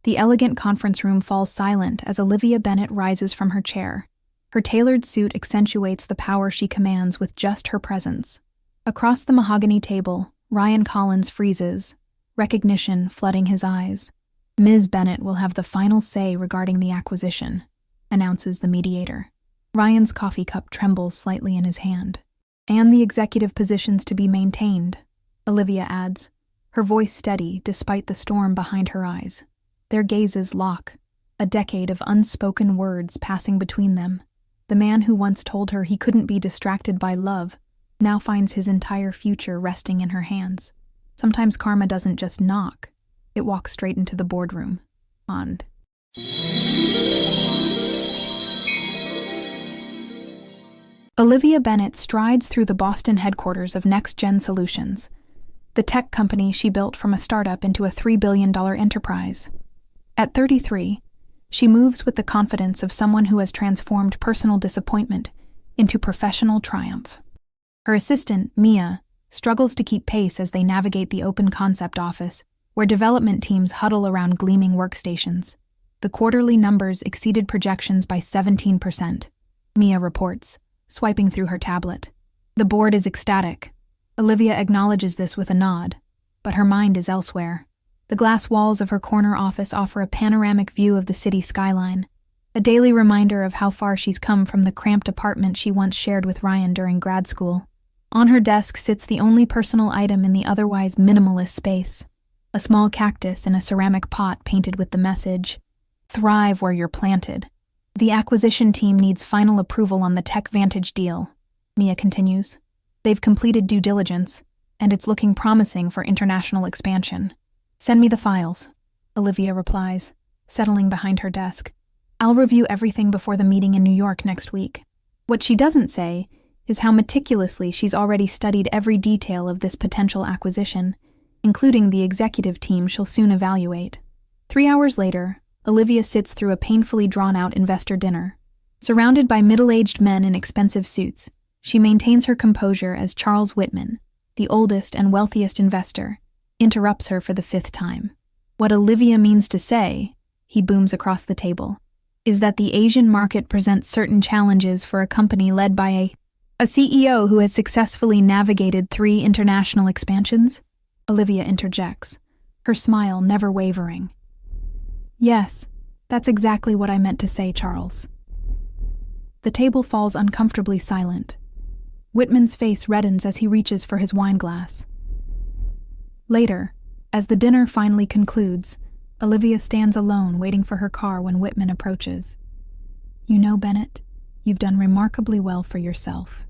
The elegant conference room falls silent as Olivia Bennett rises from her chair. Her tailored suit accentuates the power she commands with just her presence. Across the mahogany table, Ryan Collins freezes, recognition flooding his eyes. Ms. Bennett will have the final say regarding the acquisition, announces the mediator. Ryan's coffee cup trembles slightly in his hand. And the executive positions to be maintained, Olivia adds, her voice steady despite the storm behind her eyes. Their gazes lock, a decade of unspoken words passing between them. The man who once told her he couldn't be distracted by love now finds his entire future resting in her hands. Sometimes karma doesn't just knock, it walks straight into the boardroom. And Olivia Bennett strides through the Boston headquarters of NexGen Solutions, the tech company she built from a startup into a $3 billion enterprise. At 33, she moves with the confidence of someone who has transformed personal disappointment into professional triumph. Her assistant, Mia, struggles to keep pace as they navigate the open concept office, where development teams huddle around gleaming workstations. The quarterly numbers exceeded projections by 17%, Mia reports, swiping through her tablet. The board is ecstatic. Olivia acknowledges this with a nod, but her mind is elsewhere. The glass walls of her corner office offer a panoramic view of the city skyline, a daily reminder of how far she's come from the cramped apartment she once shared with Ryan during grad school. On her desk sits the only personal item in the otherwise minimalist space, a small cactus in a ceramic pot painted with the message, "Thrive where you're planted." The acquisition team needs final approval on the TechVantage deal, Mia continues. They've completed due diligence, and it's looking promising for international expansion. Send me the files, Olivia replies, settling behind her desk. I'll review everything before the meeting in New York next week. What she doesn't say is how meticulously she's already studied every detail of this potential acquisition, including the executive team she'll soon evaluate. 3 hours later, Olivia sits through a painfully drawn-out investor dinner. Surrounded by middle-aged men in expensive suits, she maintains her composure as Charles Whitman, the oldest and wealthiest investor, interrupts her for the 5th time. What Olivia means to say, he booms across the table, is that the Asian market presents certain challenges for a company led by a CEO who has successfully navigated 3 international expansions? Olivia interjects, her smile never wavering. Yes, that's exactly what I meant to say, Charles. The table falls uncomfortably silent. Whitman's face reddens as he reaches for his wine glass. Later, as the dinner finally concludes, Olivia stands alone waiting for her car when Whitman approaches. You know, Bennett, you've done remarkably well for yourself,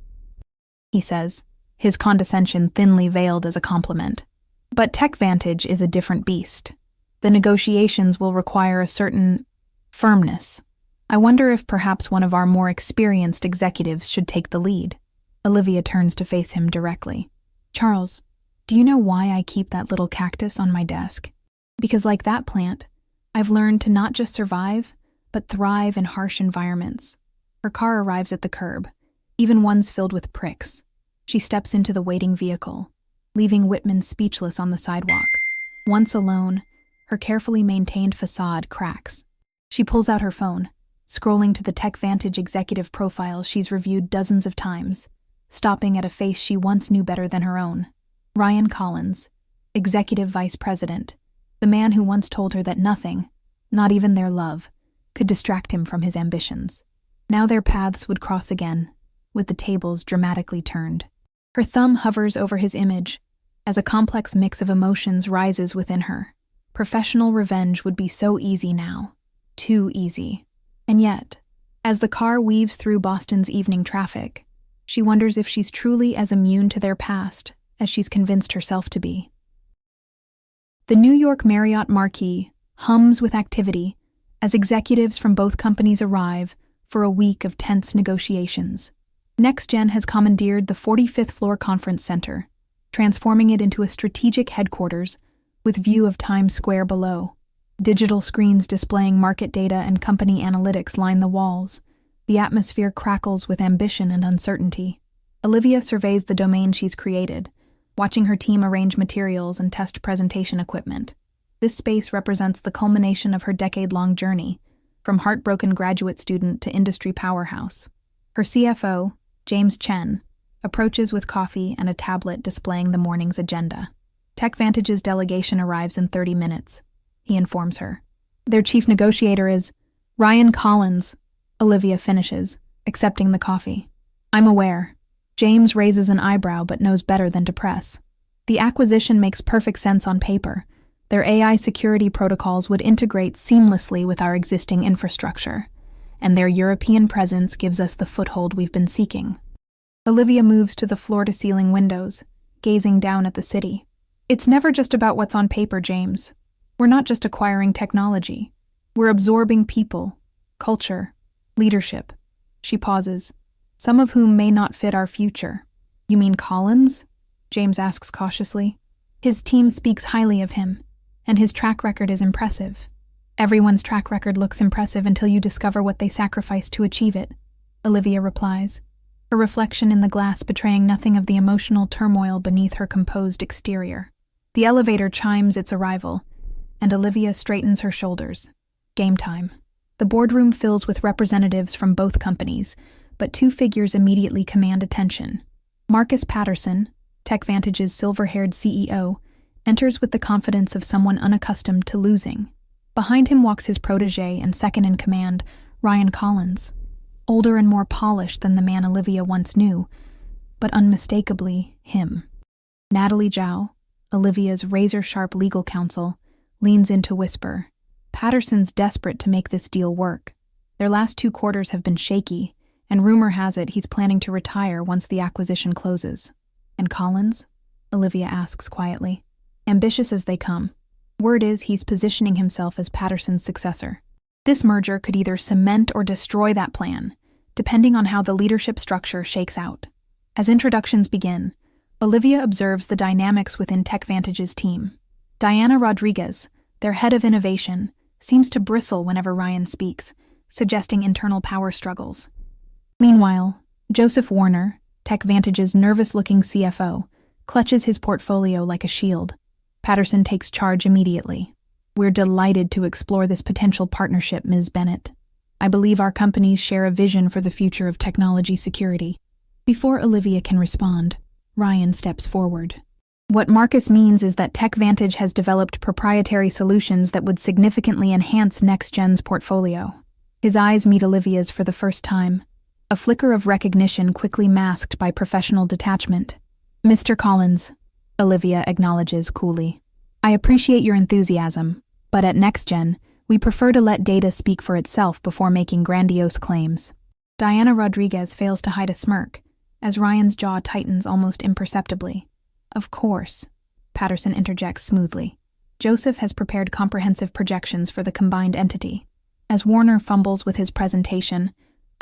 he says, his condescension thinly veiled as a compliment. But TechVantage is a different beast. The negotiations will require a certain firmness. I wonder if perhaps one of our more experienced executives should take the lead. Olivia turns to face him directly. Charles, do you know why I keep that little cactus on my desk? Because like that plant, I've learned to not just survive, but thrive in harsh environments. Her car arrives at the curb, even ones filled with pricks. She steps into the waiting vehicle, leaving Whitman speechless on the sidewalk. Once alone, her carefully maintained facade cracks. She pulls out her phone, scrolling to the TechVantage executive profiles she's reviewed dozens of times, stopping at a face she once knew better than her own. Ryan Collins, executive vice president, the man who once told her that nothing, not even their love, could distract him from his ambitions. Now their paths would cross again, with the tables dramatically turned. Her thumb hovers over his image, as a complex mix of emotions rises within her. Professional revenge would be so easy now. Too easy. And yet, as the car weaves through Boston's evening traffic, she wonders if she's truly as immune to their past as she's convinced herself to be. The New York Marriott marquee hums with activity as executives from both companies arrive for a week of tense negotiations. NexGen has commandeered the 45th floor conference center, transforming it into a strategic headquarters with view of Times Square below. Digital screens displaying market data and company analytics line the walls. The atmosphere crackles with ambition and uncertainty. Olivia surveys the domain she's created, watching her team arrange materials and test presentation equipment. This space represents the culmination of her decade-long journey, from heartbroken graduate student to industry powerhouse. Her CFO, James Chen, approaches with coffee and a tablet displaying the morning's agenda. TechVantage's delegation arrives in 30 minutes, he informs her. Their chief negotiator is Ryan Collins, Olivia finishes, accepting the coffee. I'm aware. James raises an eyebrow but knows better than to press. The acquisition makes perfect sense on paper. Their AI security protocols would integrate seamlessly with our existing infrastructure, and their European presence gives us the foothold we've been seeking. Olivia moves to the floor-to-ceiling windows, gazing down at the city. It's never just about what's on paper, James. We're not just acquiring technology. We're absorbing people, culture, leadership. She pauses, some of whom may not fit our future. You mean Collins? James asks cautiously. His team speaks highly of him, and his track record is impressive. Everyone's track record looks impressive until you discover what they sacrificed to achieve it, Olivia replies, her reflection in the glass betraying nothing of the emotional turmoil beneath her composed exterior. The elevator chimes its arrival, and Olivia straightens her shoulders. Game time. The boardroom fills with representatives from both companies, but two figures immediately command attention. Marcus Patterson, TechVantage's silver-haired CEO, enters with the confidence of someone unaccustomed to losing. Behind him walks his protege and second-in-command, Ryan Collins, older and more polished than the man Olivia once knew, but unmistakably him. Natalie Zhao, Olivia's razor-sharp legal counsel, leans in to whisper, Patterson's desperate to make this deal work. Their last 2 quarters have been shaky, and rumor has it he's planning to retire once the acquisition closes. And Collins? Olivia asks quietly. Ambitious as they come. Word is he's positioning himself as Patterson's successor. This merger could either cement or destroy that plan, depending on how the leadership structure shakes out. As introductions begin, Olivia observes the dynamics within TechVantage's team. Diana Rodriguez, their head of innovation, seems to bristle whenever Ryan speaks, suggesting internal power struggles. Meanwhile, Joseph Warner, TechVantage's nervous-looking CFO, clutches his portfolio like a shield. Patterson takes charge immediately. We're delighted to explore this potential partnership, Ms. Bennett. I believe our companies share a vision for the future of technology security. Before Olivia can respond, Ryan steps forward. What Marcus means is that TechVantage has developed proprietary solutions that would significantly enhance NexGen's portfolio. His eyes meet Olivia's for the first time, a flicker of recognition quickly masked by professional detachment. Mr. Collins, Olivia acknowledges coolly. I appreciate your enthusiasm, but at NexGen, we prefer to let data speak for itself before making grandiose claims. Diana Rodriguez fails to hide a smirk, as Ryan's jaw tightens almost imperceptibly. Of course, Patterson interjects smoothly. Joseph has prepared comprehensive projections for the combined entity. As Warner fumbles with his presentation,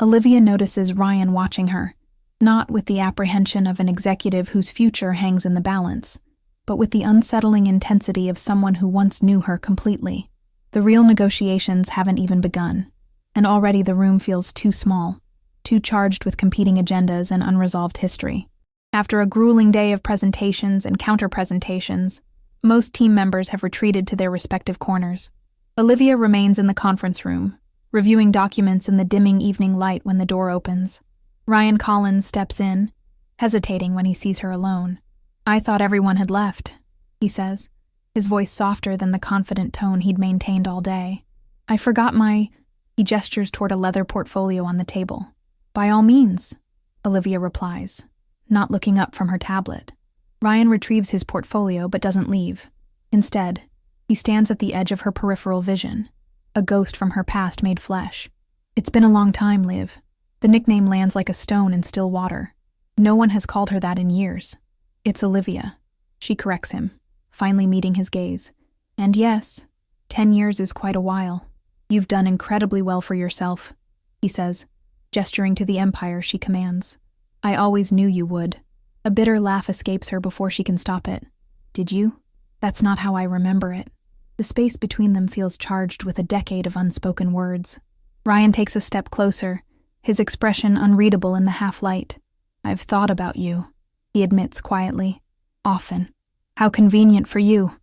Olivia notices Ryan watching her, not with the apprehension of an executive whose future hangs in the balance, but with the unsettling intensity of someone who once knew her completely. The real negotiations haven't even begun, and already the room feels too small, too charged with competing agendas and unresolved history. After a grueling day of presentations and counter-presentations, most team members have retreated to their respective corners. Olivia remains in the conference room, reviewing documents in the dimming evening light when the door opens. Ryan Collins steps in, hesitating when he sees her alone. I thought everyone had left, he says, his voice softer than the confident tone he'd maintained all day. I forgot my... He gestures toward a leather portfolio on the table. By all means, Olivia replies, not looking up from her tablet. Ryan retrieves his portfolio but doesn't leave. Instead, he stands at the edge of her peripheral vision, a ghost from her past made flesh. It's been a long time, Liv. The nickname lands like a stone in still water. No one has called her that in years. It's Olivia, she corrects him, finally meeting his gaze. And yes, 10 years is quite a while. You've done incredibly well for yourself, he says, gesturing to the empire she commands. I always knew you would. A bitter laugh escapes her before she can stop it. Did you? That's not how I remember it. The space between them feels charged with a decade of unspoken words. Ryan takes a step closer, his expression unreadable in the half-light. I've thought about you, he admits quietly. Often. How convenient for you,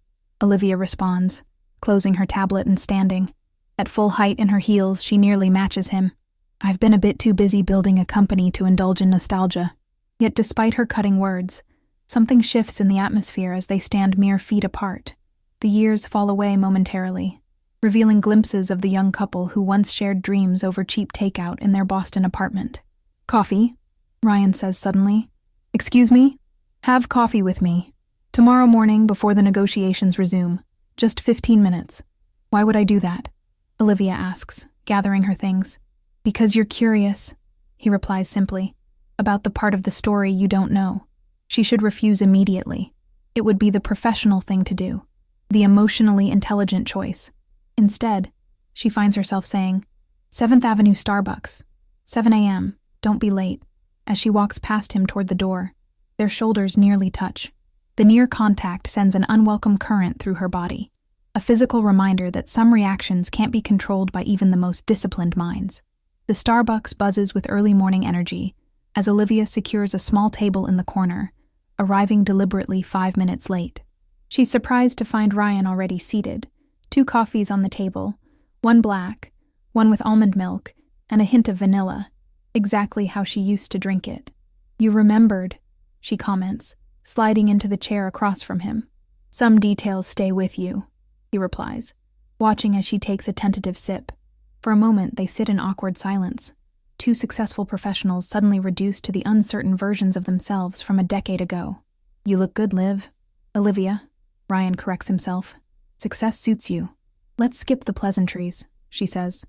Olivia responds, closing her tablet and standing. At full height in her heels, she nearly matches him. I've been a bit too busy building a company to indulge in nostalgia. Yet despite her cutting words, something shifts in the atmosphere as they stand mere feet apart. The years fall away momentarily, revealing glimpses of the young couple who once shared dreams over cheap takeout in their Boston apartment. Coffee? Ryan says suddenly. Excuse me? Have coffee with me. Tomorrow morning before the negotiations resume. Just 15 minutes. Why would I do that? Olivia asks, gathering her things. Because you're curious, he replies simply, about the part of the story you don't know. She should refuse immediately. It would be the professional thing to do, the emotionally intelligent choice. Instead, she finds herself saying, 7th Avenue Starbucks, 7 a.m., don't be late, as she walks past him toward the door. Their shoulders nearly touch. The near contact sends an unwelcome current through her body, a physical reminder that some reactions can't be controlled by even the most disciplined minds. The Starbucks buzzes with early morning energy as Olivia secures a small table in the corner, arriving deliberately 5 minutes late. She's surprised to find Ryan already seated, 2 coffees on the table, one black, one with almond milk, and a hint of vanilla, exactly how she used to drink it. You remembered, she comments, sliding into the chair across from him. Some details stay with you, he replies, watching as she takes a tentative sip. For a moment, they sit in awkward silence. 2 successful professionals suddenly reduced to the uncertain versions of themselves from a decade ago. You look good, Liv. Olivia, Ryan corrects himself. Success suits you. Let's skip the pleasantries, she says.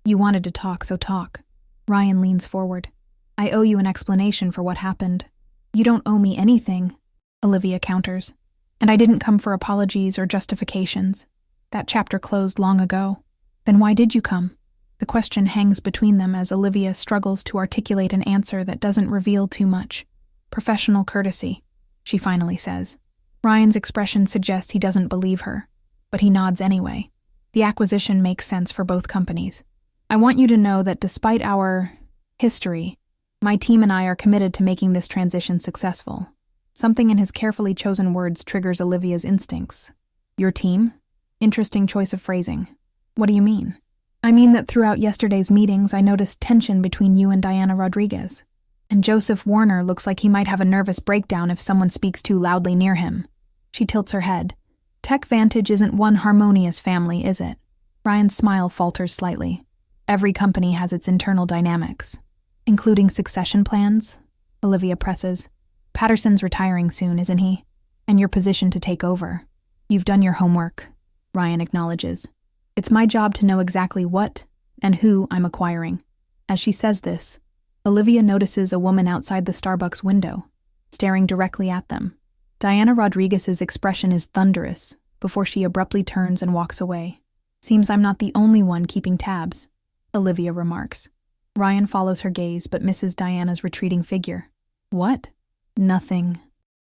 You wanted to talk, so talk. Ryan leans forward. I owe you an explanation for what happened. You don't owe me anything, Olivia counters. And I didn't come for apologies or justifications. That chapter closed long ago. Then why did you come? The question hangs between them as Olivia struggles to articulate an answer that doesn't reveal too much. Professional courtesy, she finally says. Ryan's expression suggests he doesn't believe her, but he nods anyway. The acquisition makes sense for both companies. I want you to know that despite our history, my team and I are committed to making this transition successful. Something in his carefully chosen words triggers Olivia's instincts. Your team? Interesting choice of phrasing. What do you mean? I mean that throughout yesterday's meetings, I noticed tension between you and Diana Rodriguez. And Joseph Warner looks like he might have a nervous breakdown if someone speaks too loudly near him. She tilts her head. TechVantage isn't one harmonious family, is it? Ryan's smile falters slightly. Every company has its internal dynamics. Including succession plans? Olivia presses. Patterson's retiring soon, isn't he? And your position to take over. You've done your homework, Ryan acknowledges. It's my job to know exactly what and who I'm acquiring. As she says this, Olivia notices a woman outside the Starbucks window, staring directly at them. Diana Rodriguez's expression is thunderous before she abruptly turns and walks away. Seems I'm not the only one keeping tabs, Olivia remarks. Ryan follows her gaze but misses Diana's retreating figure. What? Nothing,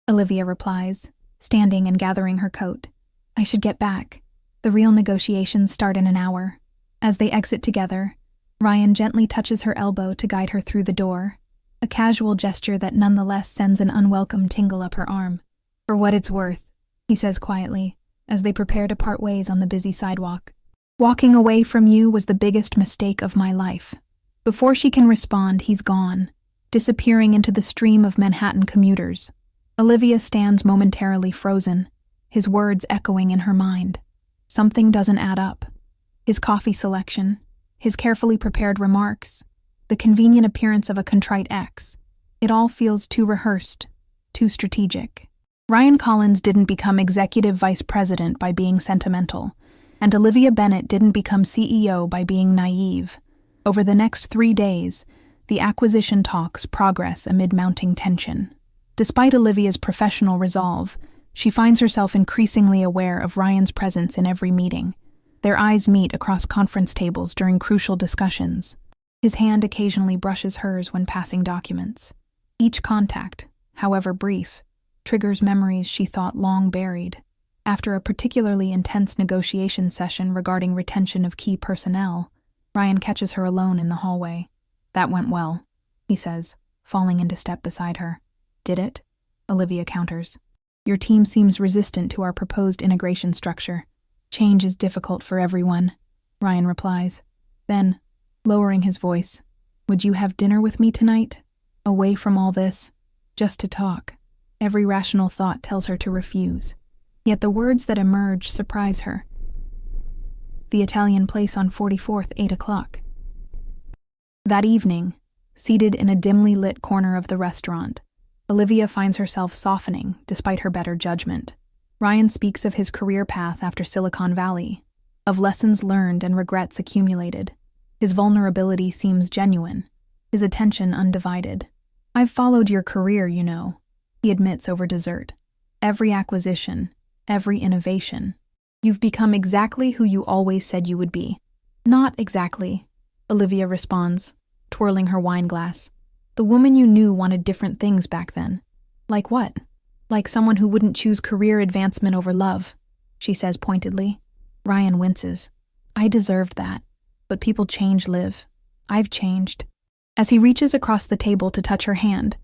Olivia replies, standing and gathering her coat. I should get back. The real negotiations start in an hour. As they exit together, Ryan gently touches her elbow to guide her through the door, a casual gesture that nonetheless sends an unwelcome tingle up her arm. For what it's worth, he says quietly, as they prepare to part ways on the busy sidewalk. Walking away from you was the biggest mistake of my life. Before she can respond, he's gone, disappearing into the stream of Manhattan commuters. Olivia stands momentarily frozen, his words echoing in her mind. Something doesn't add up. His coffee selection, his carefully prepared remarks, the convenient appearance of a contrite ex. It all feels too rehearsed, too strategic. Ryan Collins didn't become executive vice president by being sentimental, and Olivia Bennett didn't become CEO by being naive. Over the next 3 days, the acquisition talks progress amid mounting tension. Despite Olivia's professional resolve, she finds herself increasingly aware of Ryan's presence in every meeting. Their eyes meet across conference tables during crucial discussions. His hand occasionally brushes hers when passing documents. Each contact, however brief, triggers memories she thought long buried. After a particularly intense negotiation session regarding retention of key personnel, Ryan catches her alone in the hallway. That went well, he says, falling into step beside her. Did it? Olivia counters. Your team seems resistant to our proposed integration structure. Change is difficult for everyone, Ryan replies. Then, lowering his voice, would you have dinner with me tonight? Away from all this, just to talk. Every rational thought tells her to refuse. Yet the words that emerge surprise her. The Italian place on 44th, 8 o'clock. That evening, seated in a dimly lit corner of the restaurant, Olivia finds herself softening despite her better judgment. Ryan speaks of his career path after Silicon Valley, of lessons learned and regrets accumulated. His vulnerability seems genuine, his attention undivided. I've followed your career, you know, he admits over dessert. Every acquisition, every innovation. You've become exactly who you always said you would be. Not exactly, Olivia responds, twirling her wine glass. The woman you knew wanted different things back then. Like what? Like someone who wouldn't choose career advancement over love, she says pointedly. Ryan winces. I deserved that. But people change, Liv. I've changed. As he reaches across the table to touch her hand,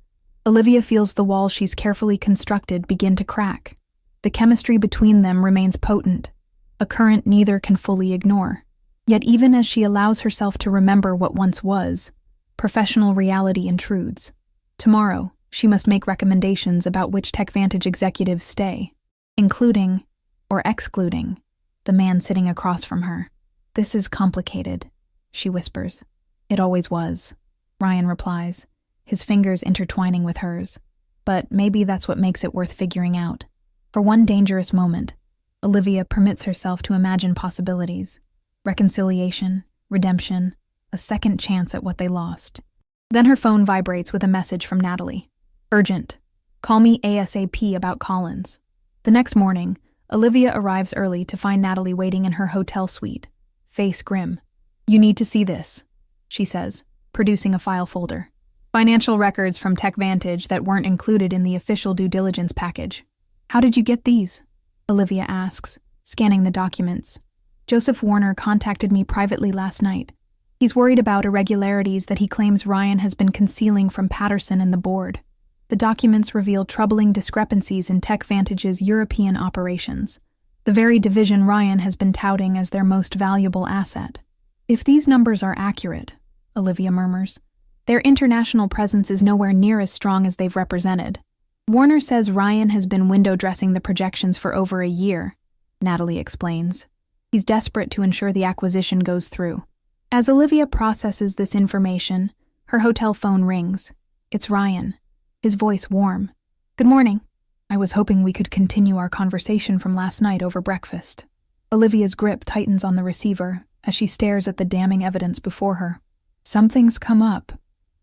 Olivia feels the walls she's carefully constructed begin to crack. The chemistry between them remains potent, a current neither can fully ignore. Yet even as she allows herself to remember what once was, professional reality intrudes. Tomorrow, she must make recommendations about which TechVantage executives stay, including, or excluding, the man sitting across from her. This is complicated, she whispers. It always was, Ryan replies, his fingers intertwining with hers. But maybe that's what makes it worth figuring out. For one dangerous moment, Olivia permits herself to imagine possibilities. Reconciliation, redemption, a second chance at what they lost. Then her phone vibrates with a message from Natalie. Urgent. Call me ASAP about Collins. The next morning, Olivia arrives early to find Natalie waiting in her hotel suite, face grim. You need to see this, she says, producing a file folder. Financial records from TechVantage that weren't included in the official due diligence package. How did you get these? Olivia asks, scanning the documents. Joseph Warner contacted me privately last night. He's worried about irregularities that he claims Ryan has been concealing from Patterson and the board. The documents reveal troubling discrepancies in TechVantage's European operations, the very division Ryan has been touting as their most valuable asset. If these numbers are accurate, Olivia murmurs, their international presence is nowhere near as strong as they've represented. Warner says Ryan has been window dressing the projections for over a year, Natalie explains. He's desperate to ensure the acquisition goes through. As Olivia processes this information, her hotel phone rings. It's Ryan, his voice warm. Good morning. I was hoping we could continue our conversation from last night over breakfast. Olivia's grip tightens on the receiver as she stares at the damning evidence before her. Something's come up.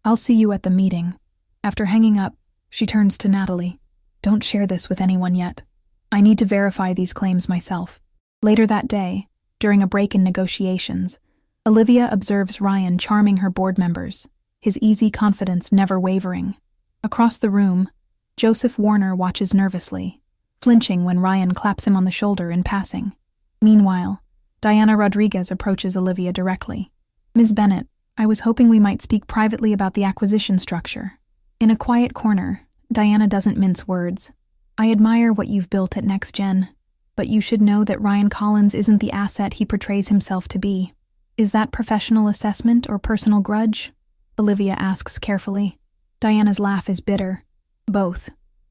I'll see you at the meeting. After hanging up, she turns to Natalie. Don't share this with anyone yet. I need to verify these claims myself. Later that day, during a break in negotiations, Olivia observes Ryan charming her board members, his easy confidence never wavering. Across the room, Joseph Warner watches nervously, flinching when Ryan claps him on the shoulder in passing. Meanwhile, Diana Rodriguez approaches Olivia directly. Ms. Bennett, I was hoping we might speak privately about the acquisition structure. In a quiet corner, Diana doesn't mince words. I admire what you've built at NexGen, but you should know that Ryan Collins isn't the asset he portrays himself to be. Is that professional assessment or personal grudge? Olivia asks carefully. Diana's laugh is bitter. Both.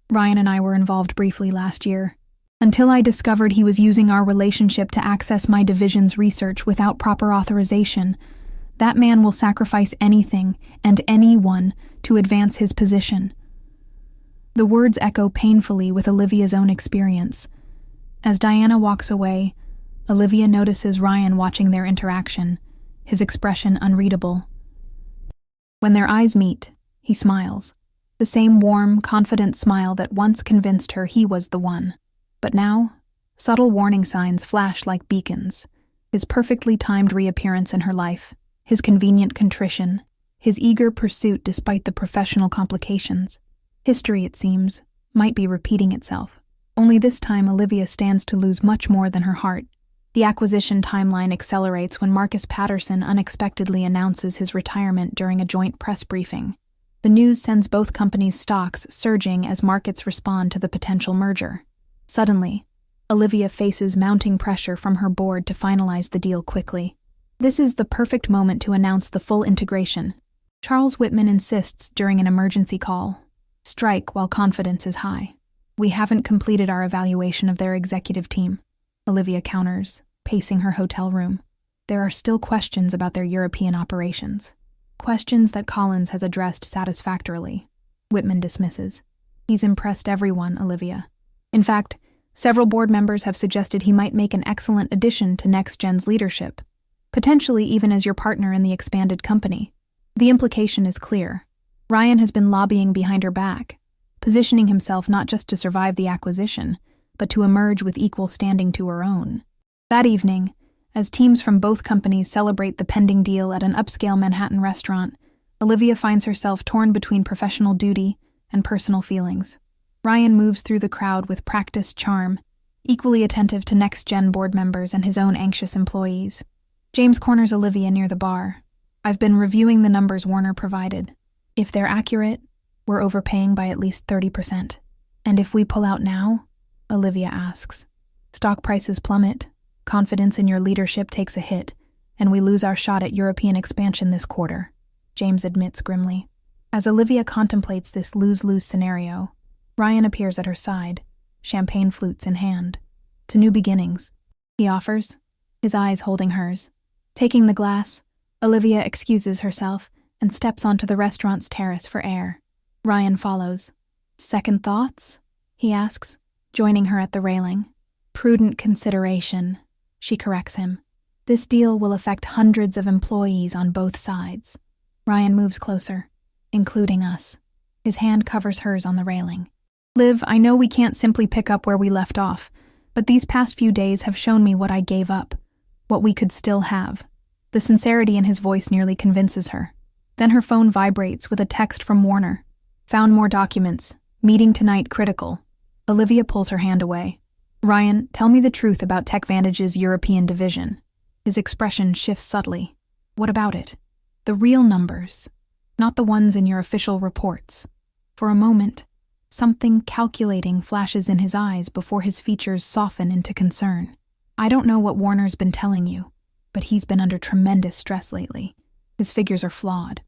Ryan and I were involved briefly last year, until I discovered he was using our relationship to access my division's research without proper authorization. That man will sacrifice anything and anyone to advance his position. The words echo painfully with Olivia's own experience. As Diana walks away, Olivia notices Ryan watching their interaction, his expression unreadable. When their eyes meet, he smiles, the same warm, confident smile that once convinced her he was the one. But now, subtle warning signs flash like beacons. His perfectly timed reappearance in her life, his convenient contrition, his eager pursuit despite the professional complications. History, it seems, might be repeating itself. Only this time Olivia stands to lose much more than her heart. The acquisition timeline accelerates when Marcus Patterson unexpectedly announces his retirement during a joint press briefing. The news sends both companies' stocks surging as markets respond to the potential merger. Suddenly, Olivia faces mounting pressure from her board to finalize the deal quickly. This is the perfect moment to announce the full integration. Charles Whitman insists during an emergency call. Strike while confidence is high. We haven't completed our evaluation of their executive team, Olivia counters, pacing her hotel room. There are still questions about their European operations. Questions that Collins has addressed satisfactorily. Whitman dismisses. He's impressed everyone, Olivia. In fact, several board members have suggested he might make an excellent addition to NexGen's leadership, potentially even as your partner in the expanded company. The implication is clear. Ryan has been lobbying behind her back, positioning himself not just to survive the acquisition, but to emerge with equal standing to her own. That evening, as teams from both companies celebrate the pending deal at an upscale Manhattan restaurant, Olivia finds herself torn between professional duty and personal feelings. Ryan moves through the crowd with practiced charm, equally attentive to NexGen board members and his own anxious employees. James corners Olivia near the bar. I've been reviewing the numbers Warner provided. If they're accurate, we're overpaying by at least 30%. And if we pull out now? Olivia asks. Stock prices plummet, confidence in your leadership takes a hit, and we lose our shot at European expansion this quarter, James admits grimly. As Olivia contemplates this lose-lose scenario, Ryan appears at her side, champagne flutes in hand. To new beginnings, he offers, his eyes holding hers. Taking the glass, Olivia excuses herself and steps onto the restaurant's terrace for air. Ryan follows. Second thoughts? He asks, joining her at the railing. Prudent consideration, she corrects him. This deal will affect hundreds of employees on both sides. Ryan moves closer, including us. His hand covers hers on the railing. Liv, I know we can't simply pick up where we left off, but these past few days have shown me what I gave up, what we could still have. The sincerity in his voice nearly convinces her. Then her phone vibrates with a text from Warner. Found more documents. Meeting tonight critical. Olivia pulls her hand away. Ryan, tell me the truth about TechVantage's European division. His expression shifts subtly. What about it? The real numbers, not the ones in your official reports. For a moment, something calculating flashes in his eyes before his features soften into concern. I don't know what Warner's been telling you, but he's been under tremendous stress lately. His figures are flawed.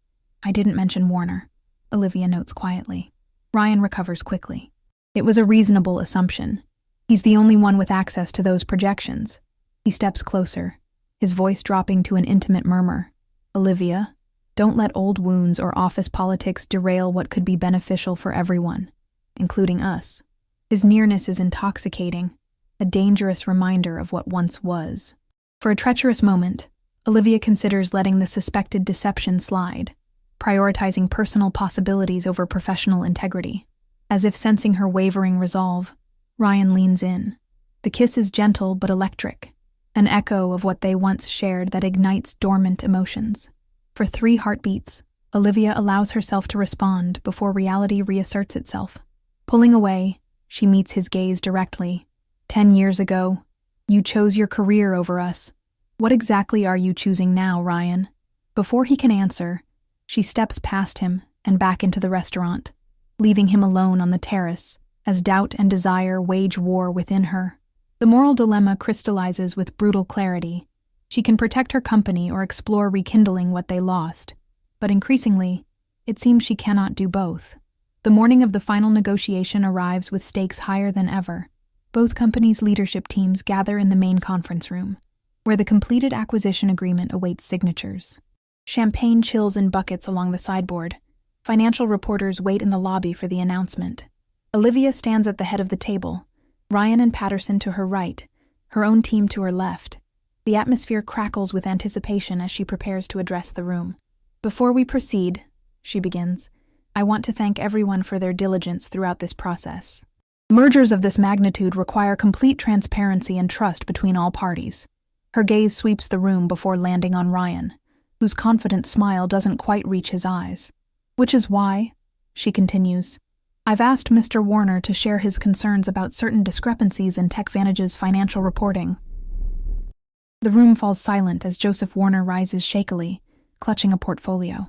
I didn't mention Warner, Olivia notes quietly. Ryan recovers quickly. It was a reasonable assumption. He's the only one with access to those projections. He steps closer, his voice dropping to an intimate murmur. Olivia, don't let old wounds or office politics derail what could be beneficial for everyone, including us. His nearness is intoxicating, a dangerous reminder of what once was. For a treacherous moment, Olivia considers letting the suspected deception slide, prioritizing personal possibilities over professional integrity. As if sensing her wavering resolve, Ryan leans in. The kiss is gentle but electric, an echo of what they once shared that ignites dormant emotions. For 3 heartbeats, Olivia allows herself to respond before reality reasserts itself. Pulling away, she meets his gaze directly. 10 years ago, you chose your career over us. What exactly are you choosing now, Ryan? Before he can answer, she steps past him and back into the restaurant, leaving him alone on the terrace as doubt and desire wage war within her. The moral dilemma crystallizes with brutal clarity. She can protect her company or explore rekindling what they lost, but increasingly, it seems she cannot do both. The morning of the final negotiation arrives with stakes higher than ever. Both companies' leadership teams gather in the main conference room, where the completed acquisition agreement awaits signatures. Champagne chills in buckets along the sideboard. Financial reporters wait in the lobby for the announcement. Olivia stands at the head of the table, Ryan and Patterson to her right, her own team to her left. The atmosphere crackles with anticipation as she prepares to address the room. Before we proceed, she begins, I want to thank everyone for their diligence throughout this process. Mergers of this magnitude require complete transparency and trust between all parties. Her gaze sweeps the room before landing on Ryan, whose confident smile doesn't quite reach his eyes. Which is why, she continues, I've asked Mr. Warner to share his concerns about certain discrepancies in TechVantage's financial reporting. The room falls silent as Joseph Warner rises shakily, clutching a portfolio.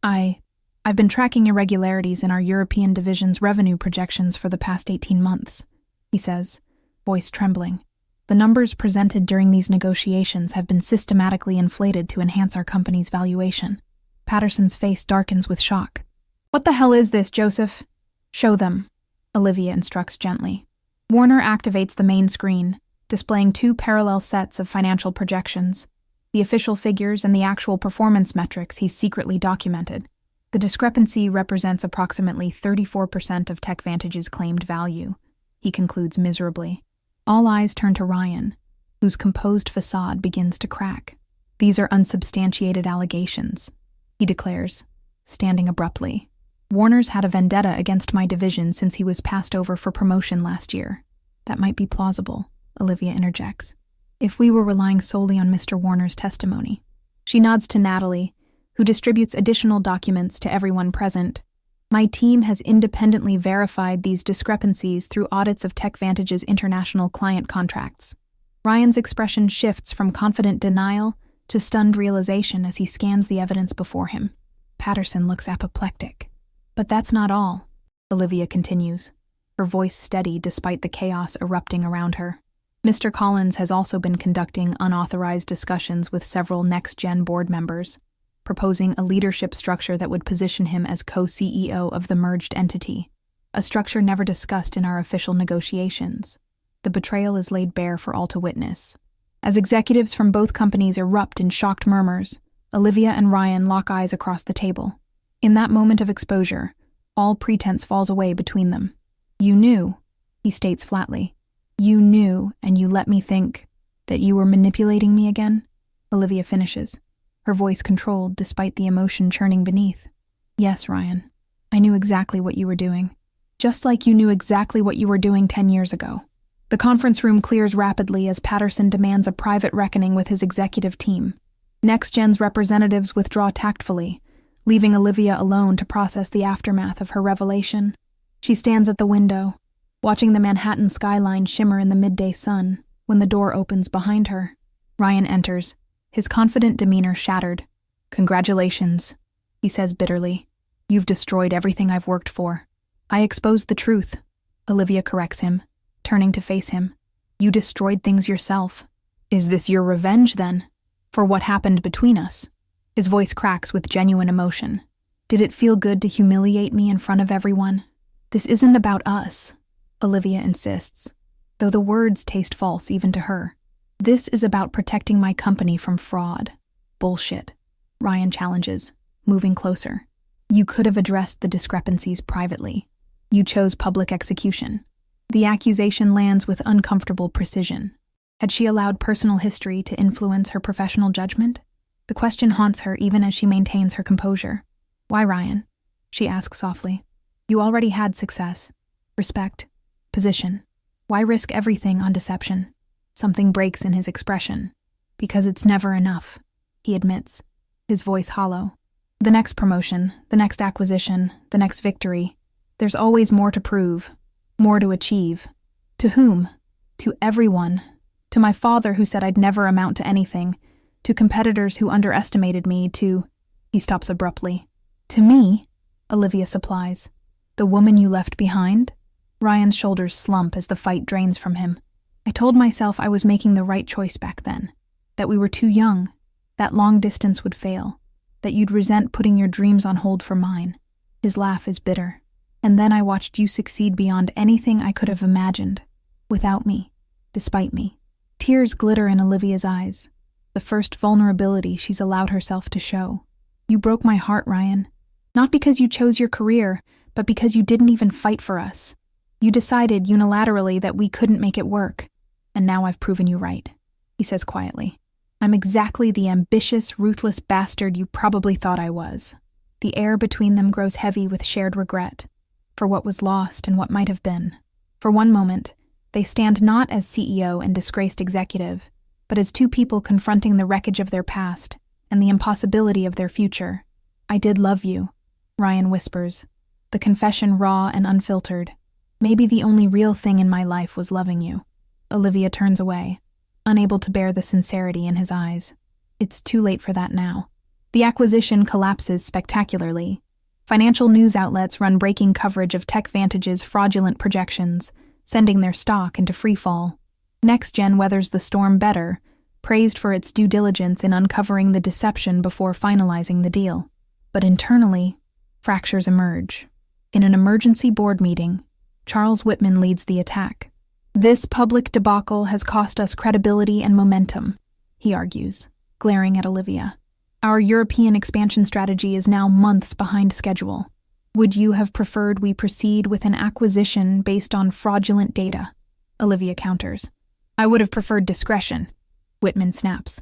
I've been tracking irregularities in our European division's revenue projections for the past 18 months, he says, voice trembling. The numbers presented during these negotiations have been systematically inflated to enhance our company's valuation. Patterson's face darkens with shock. What the hell is this, Joseph? Show them, Olivia instructs gently. Warner activates the main screen, displaying two parallel sets of financial projections, the official figures and the actual performance metrics he's secretly documented. The discrepancy represents approximately 34% of TechVantage's claimed value, he concludes miserably. All eyes turn to Ryan, whose composed facade begins to crack. These are unsubstantiated allegations, he declares, standing abruptly. Warner's had a vendetta against my division since he was passed over for promotion last year. That might be plausible, Olivia interjects, if we were relying solely on Mr. Warner's testimony. She nods to Natalie, who distributes additional documents to everyone present. My team has independently verified these discrepancies through audits of TechVantage's international client contracts. Ryan's expression shifts from confident denial to stunned realization as he scans the evidence before him. Patterson looks apoplectic. But that's not all, Olivia continues, her voice steady despite the chaos erupting around her. Mr. Collins has also been conducting unauthorized discussions with several NexGen board members, proposing a leadership structure that would position him as co-CEO of the merged entity, a structure never discussed in our official negotiations. The betrayal is laid bare for all to witness. As executives from both companies erupt in shocked murmurs, Olivia and Ryan lock eyes across the table. In that moment of exposure, all pretense falls away between them. You knew, he states flatly. You knew, and you let me think that you were manipulating me again? Olivia finishes, her voice controlled despite the emotion churning beneath. Yes, Ryan. I knew exactly what you were doing. Just like you knew exactly what you were doing 10 years ago. The conference room clears rapidly as Patterson demands a private reckoning with his executive team. NexGen's representatives withdraw tactfully, leaving Olivia alone to process the aftermath of her revelation. She stands at the window, watching the Manhattan skyline shimmer in the midday sun when the door opens behind her. Ryan enters, his confident demeanor shattered. Congratulations, he says bitterly. You've destroyed everything I've worked for. I exposed the truth, Olivia corrects him, turning to face him. You destroyed things yourself. Is this your revenge, then, for what happened between us? His voice cracks with genuine emotion. Did it feel good to humiliate me in front of everyone? This isn't about us, Olivia insists, though the words taste false even to her. This is about protecting my company from fraud. Bullshit, Ryan challenges, moving closer. You could have addressed the discrepancies privately. You chose public execution. The accusation lands with uncomfortable precision. Had she allowed personal history to influence her professional judgment? The question haunts her even as she maintains her composure. Why, Ryan? She asks softly. You already had success, respect, position. Why risk everything on deception? Something breaks in his expression. Because it's never enough, he admits, his voice hollow. The next promotion, the next acquisition, the next victory. There's always more to prove, more to achieve. To whom? To everyone. To my father who said I'd never amount to anything. To competitors who underestimated me. To... He stops abruptly. To me? Olivia supplies. The woman you left behind? Ryan's shoulders slump as the fight drains from him. I told myself I was making the right choice back then. That we were too young. That long distance would fail. That you'd resent putting your dreams on hold for mine. His laugh is bitter. And then I watched you succeed beyond anything I could have imagined. Without me. Despite me. Tears glitter in Olivia's eyes. The first vulnerability she's allowed herself to show. You broke my heart, Ryan. Not because you chose your career, but because you didn't even fight for us. You decided unilaterally that we couldn't make it work. And now I've proven you right, he says quietly. I'm exactly the ambitious, ruthless bastard you probably thought I was. The air between them grows heavy with shared regret, for what was lost and what might have been. For one moment, they stand not as CEO and disgraced executive, but as two people confronting the wreckage of their past and the impossibility of their future. I did love you, Ryan whispers, the confession raw and unfiltered. Maybe the only real thing in my life was loving you. Olivia turns away, unable to bear the sincerity in his eyes. It's too late for that now. The acquisition collapses spectacularly. Financial news outlets run breaking coverage of TechVantage's fraudulent projections, sending their stock into freefall. NexGen weathers the storm better, praised for its due diligence in uncovering the deception before finalizing the deal. But internally, fractures emerge. In an emergency board meeting, Charles Whitman leads the attack. "This public debacle has cost us credibility and momentum," he argues, glaring at Olivia. "Our European expansion strategy is now months behind schedule. Would you have preferred we proceed with an acquisition based on fraudulent data?" Olivia counters. "I would have preferred discretion," Whitman snaps.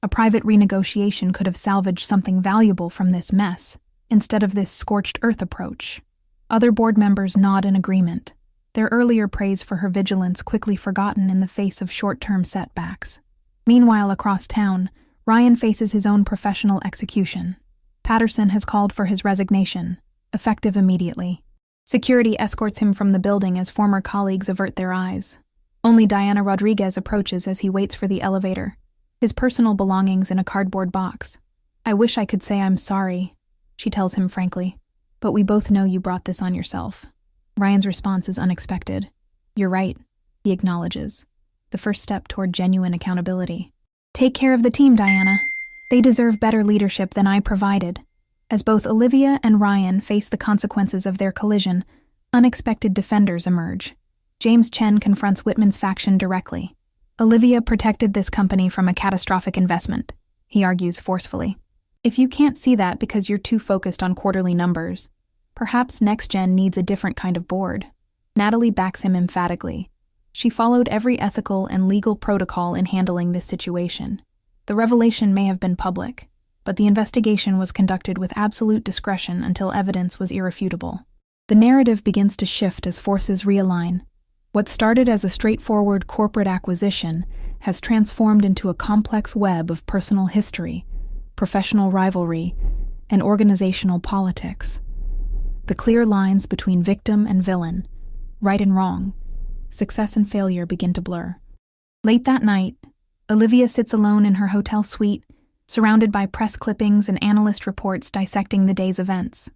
"A private renegotiation could have salvaged something valuable from this mess, instead of this scorched earth approach." Other board members nod in agreement, their earlier praise for her vigilance quickly forgotten in the face of short-term setbacks. Meanwhile, across town, Ryan faces his own professional execution. Patterson has called for his resignation, effective immediately. Security escorts him from the building as former colleagues avert their eyes. Only Diana Rodriguez approaches as he waits for the elevator, his personal belongings in a cardboard box. "I wish I could say I'm sorry," she tells him frankly, "but we both know you brought this on yourself." Ryan's response is unexpected. "You're right," he acknowledges, the first step toward genuine accountability. "Take care of the team, Diana. They deserve better leadership than I provided." As both Olivia and Ryan face the consequences of their collision, unexpected defenders emerge. James Chen confronts Whitman's faction directly. "Olivia protected this company from a catastrophic investment," he argues forcefully. "If you can't see that because you're too focused on quarterly numbers, perhaps NexGen needs a different kind of board." Natalie backs him emphatically. She followed every ethical and legal protocol in handling this situation. The revelation may have been public, but the investigation was conducted with absolute discretion until evidence was irrefutable. The narrative begins to shift as forces realign. What started as a straightforward corporate acquisition has transformed into a complex web of personal history, professional rivalry, and organizational politics. The clear lines between victim and villain, right and wrong, success and failure begin to blur. Late that night, Olivia sits alone in her hotel suite, surrounded by press clippings and analyst reports dissecting the day's events.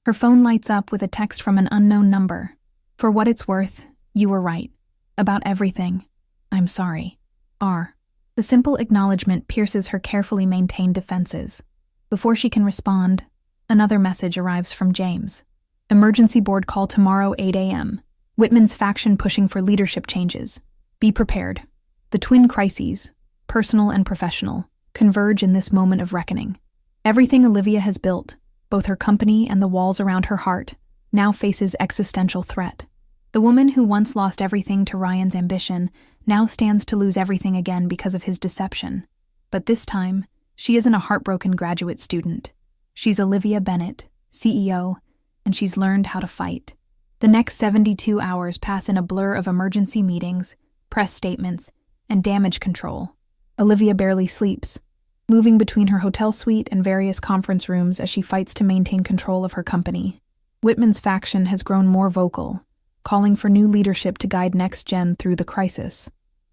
Her phone lights up with a text from an unknown number. "For what it's worth, you were right. About everything. I'm sorry. R." The simple acknowledgement pierces her carefully maintained defenses. Before she can respond, another message arrives from James. "Emergency board call tomorrow 8 a.m. Whitman's faction pushing for leadership changes. Be prepared." The twin crises, personal and professional, converge in this moment of reckoning. Everything Olivia has built, both her company and the walls around her heart, now faces existential threat. The woman who once lost everything to Ryan's ambition now stands to lose everything again because of his deception. But this time, she isn't a heartbroken graduate student. She's Olivia Bennett, CEO, and she's learned how to fight. The next 72 hours pass in a blur of emergency meetings, press statements, and damage control. Olivia barely sleeps, moving between her hotel suite and various conference rooms as she fights to maintain control of her company. Whitman's faction has grown more vocal, calling for new leadership to guide NexGen through the crisis.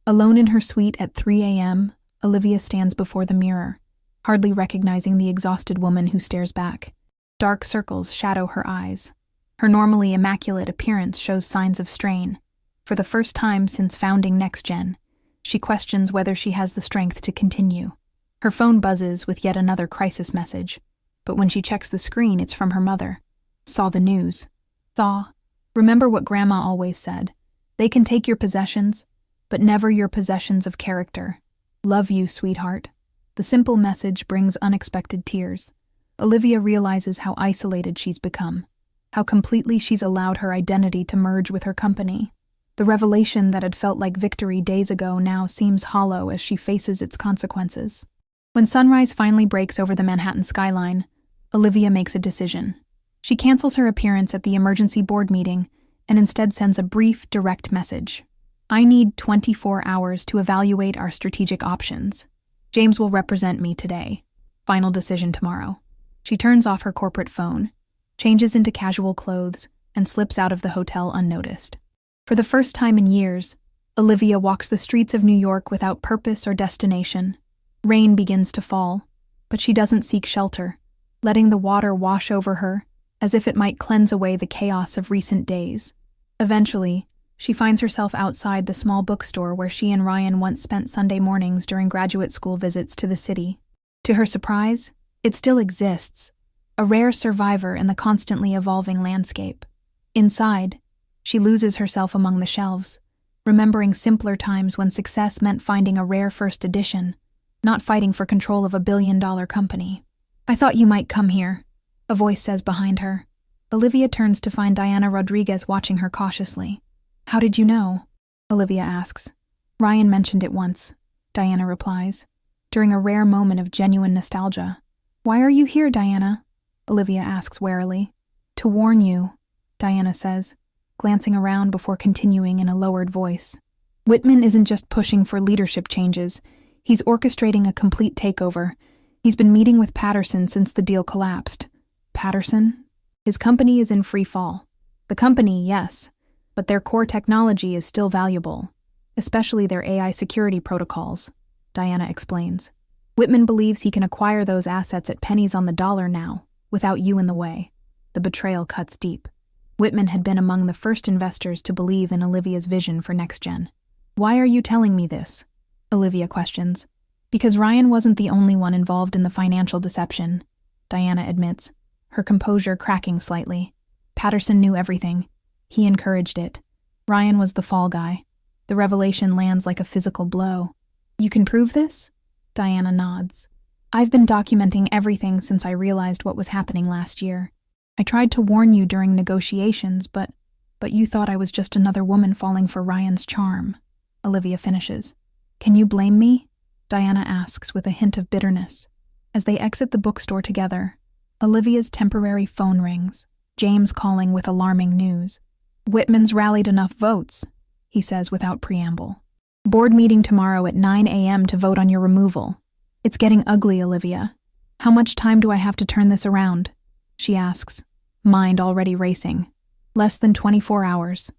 Alone in her suite at 3 a.m., Olivia stands before the mirror, hardly recognizing the exhausted woman who stares back. Dark circles shadow her eyes. Her normally immaculate appearance shows signs of strain. For the first time since founding NexGen, she questions whether she has the strength to continue. Her phone buzzes with yet another crisis message, but when she checks the screen, it's from her mother. "Saw the news. Saw. Remember what Grandma always said. They can take your possessions, but never your possessions of character. Love you, sweetheart." The simple message brings unexpected tears. Olivia realizes how isolated she's become, how completely she's allowed her identity to merge with her company. The revelation that had felt like victory days ago now seems hollow as she faces its consequences. When sunrise finally breaks over the Manhattan skyline, Olivia makes a decision. She cancels her appearance at the emergency board meeting and instead sends a brief, direct message. "I need 24 hours to evaluate our strategic options. James will represent me today. Final decision tomorrow." She turns off her corporate phone, changes into casual clothes, and slips out of the hotel unnoticed. For the first time in years, Olivia walks the streets of New York without purpose or destination. Rain begins to fall, but she doesn't seek shelter, letting the water wash over her as if it might cleanse away the chaos of recent days. Eventually, She finds herself outside the small bookstore where she and Ryan once spent Sunday mornings during graduate school visits to the city. To her surprise, it still exists, a rare survivor in the constantly evolving landscape. Inside, she loses herself among the shelves, remembering simpler times when success meant finding a rare first edition, not fighting for control of a billion-dollar company. "I thought you might come here," a voice says behind her. Olivia turns to find Diana Rodriguez watching her cautiously. "How did you know?" Olivia asks. "Ryan mentioned it once," Diana replies, during a rare moment of genuine nostalgia. "Why are you here, Diana?" Olivia asks warily. "To warn you," Diana says, glancing around before continuing in a lowered voice. "Whitman isn't just pushing for leadership changes. He's orchestrating a complete takeover. He's been meeting with Patterson since the deal collapsed." "Patterson?" "His company is in free fall. The company, yes, but their core technology is still valuable, especially their AI security protocols," Diana explains. "Whitman believes he can acquire those assets at pennies on the dollar now, without you in the way." The betrayal cuts deep. Whitman had been among the first investors to believe in Olivia's vision for NexGen. "Why are you telling me this?" Olivia questions. "Because Ryan wasn't the only one involved in the financial deception," Diana admits, her composure cracking slightly. "Patterson knew everything. He encouraged it. Ryan was the fall guy. The revelation lands like a physical blow." "You can prove this?" Diana nods. "I've been documenting everything since I realized what was happening last year. I tried to warn you during negotiations, but you thought I was just another woman falling for Ryan's charm," Olivia finishes. "Can you blame me?" Diana asks with a hint of bitterness. As they exit the bookstore together, Olivia's temporary phone rings, James calling with alarming news. "Whitman's rallied enough votes," he says without preamble. "Board meeting tomorrow at 9 a.m. to vote on your removal. It's getting ugly, Olivia. How much time do I have to turn this around?" she asks, mind already racing. "Less than 24 hours,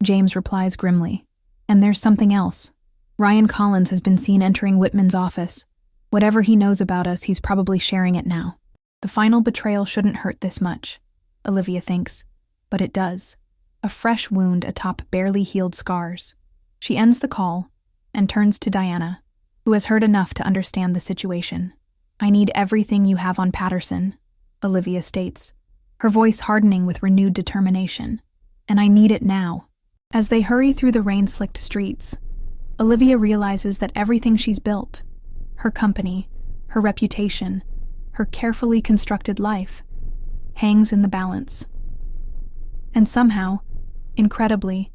James replies grimly. "And there's something else. Ryan Collins has been seen entering Whitman's office. Whatever he knows about us, he's probably sharing it now. The final betrayal shouldn't hurt this much," Olivia thinks, but it does. A fresh wound atop barely healed scars. She ends the call and turns to Diana, who has heard enough to understand the situation. "I need everything you have on Patterson," Olivia states, her voice hardening with renewed determination. "And I need it now." As they hurry through the rain-slicked streets, Olivia realizes that everything she's built, her company, her reputation, her carefully constructed life, hangs in the balance. And somehow, incredibly,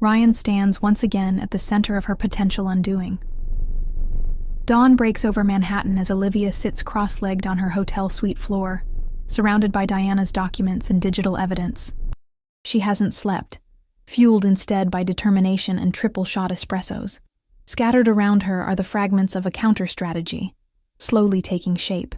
Ryan stands once again at the center of her potential undoing. Dawn breaks over Manhattan as Olivia sits cross-legged on her hotel suite floor, surrounded by Diana's documents and digital evidence. She hasn't slept, fueled instead by determination and triple-shot espressos. Scattered around her are the fragments of a counter-strategy, slowly taking shape.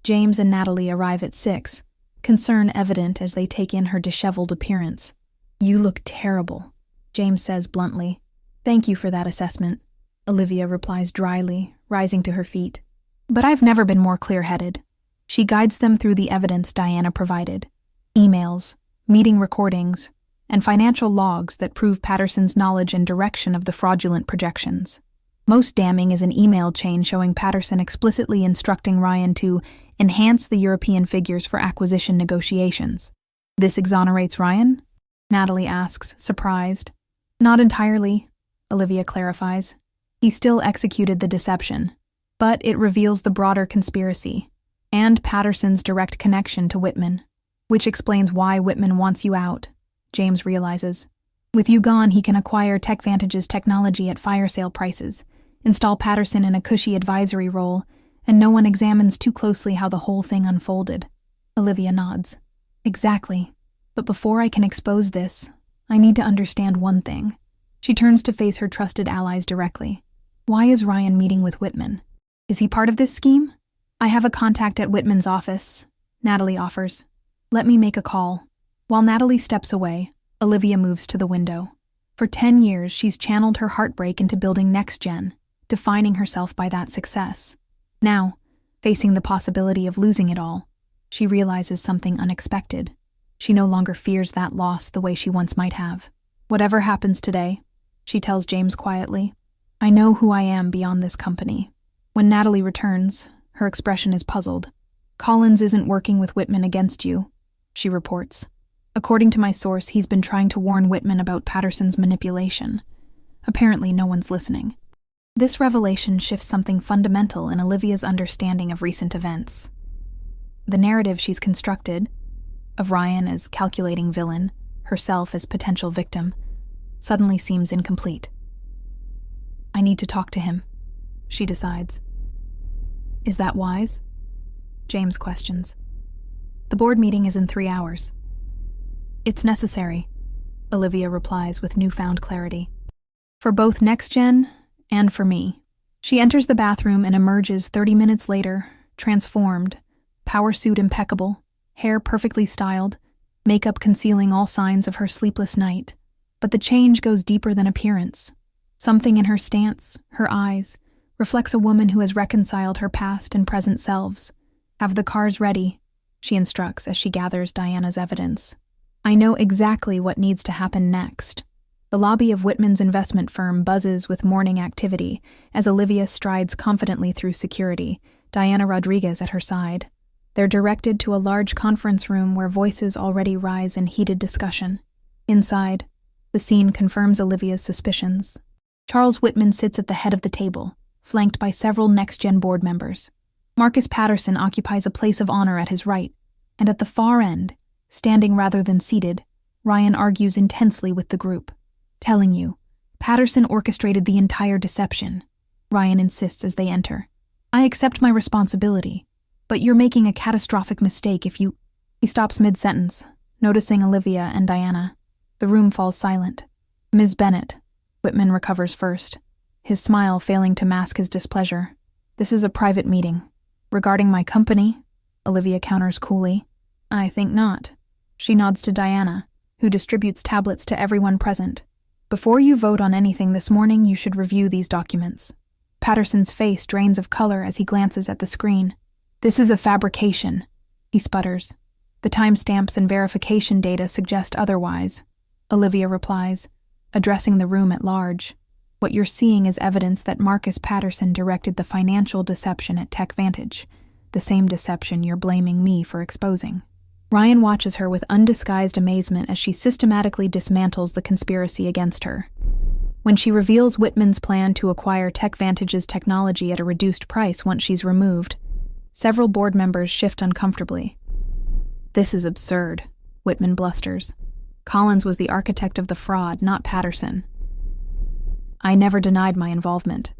James and Natalie arrive at 6, concern evident as they take in her disheveled appearance. "You look terrible," James says bluntly. "Thank you for that assessment," Olivia replies dryly, rising to her feet. "But I've never been more clear-headed." She guides them through the evidence Diana provided. Emails, meeting recordings, and financial logs that prove Patterson's knowledge and direction of the fraudulent projections. Most damning is an email chain showing Patterson explicitly instructing Ryan to enhance the European figures for acquisition negotiations. "This exonerates Ryan?" Natalie asks, surprised. "Not entirely," Olivia clarifies. "He still executed the deception, but it reveals the broader conspiracy and Patterson's direct connection to Whitman, which explains why Whitman wants you out," James realizes. "With you gone, he can acquire TechVantage's technology at fire sale prices, install Patterson in a cushy advisory role, and no one examines too closely how the whole thing unfolded." Olivia nods. "Exactly. But before I can expose this, I need to understand one thing." She turns to face her trusted allies directly. "Why is Ryan meeting with Whitman? Is he part of this scheme?" "I have a contact at Whitman's office," Natalie offers. "Let me make a call." While Natalie steps away, Olivia moves to the window. For 10 years, she's channeled her heartbreak into building NexGen, defining herself by that success. Now, facing the possibility of losing it all, she realizes something unexpected. She no longer fears that loss the way she once might have. "Whatever happens today," she tells James quietly, "I know who I am beyond this company." When Natalie returns, her expression is puzzled. "Collins isn't working with Whitman against you," she reports. "According to my source, he's been trying to warn Whitman about Patterson's manipulation. Apparently, no one's listening." This revelation shifts something fundamental in Olivia's understanding of recent events. The narrative she's constructed, of Ryan as calculating villain, herself as potential victim, suddenly seems incomplete. "I need to talk to him," she decides. "Is that wise?" James questions. "The board meeting is in 3 hours." "It's necessary," Olivia replies with newfound clarity. "For both NexGen and for me." She enters the bathroom and emerges 30 minutes later, transformed, power suit impeccable, hair perfectly styled, makeup concealing all signs of her sleepless night. But the change goes deeper than appearance. Something in her stance, her eyes, reflects a woman who has reconciled her past and present selves. "Have the cars ready," she instructs as she gathers Diana's evidence. "I know exactly what needs to happen next." The lobby of Whitman's investment firm buzzes with morning activity as Olivia strides confidently through security, Diana Rodriguez at her side. They're directed to a large conference room where voices already rise in heated discussion. Inside, the scene confirms Olivia's suspicions. Charles Whitman sits at the head of the table, flanked by several NexGen board members. Marcus Patterson occupies a place of honor at his right, and at the far end, standing rather than seated, Ryan argues intensely with the group. "Telling you, Patterson orchestrated the entire deception," Ryan insists as they enter. "I accept my responsibility, but you're making a catastrophic mistake if you—" He stops mid-sentence, noticing Olivia and Diana. The room falls silent. "Ms. Bennett," Whitman recovers first, his smile failing to mask his displeasure. "This is a private meeting." "Regarding my company," Olivia counters coolly. "I think not." She nods to Diana, who distributes tablets to everyone present. "Before you vote on anything this morning, you should review these documents." Patterson's face drains of color as he glances at the screen. "This is a fabrication," he sputters. "The timestamps and verification data suggest otherwise," Olivia replies, addressing the room at large. "What you're seeing is evidence that Marcus Patterson directed the financial deception at TechVantage, the same deception you're blaming me for exposing." Ryan watches her with undisguised amazement as she systematically dismantles the conspiracy against her. When she reveals Whitman's plan to acquire TechVantage's technology at a reduced price once she's removed, several board members shift uncomfortably. "This is absurd," Whitman blusters. "Collins was the architect of the fraud, not Patterson." "I never denied my involvement."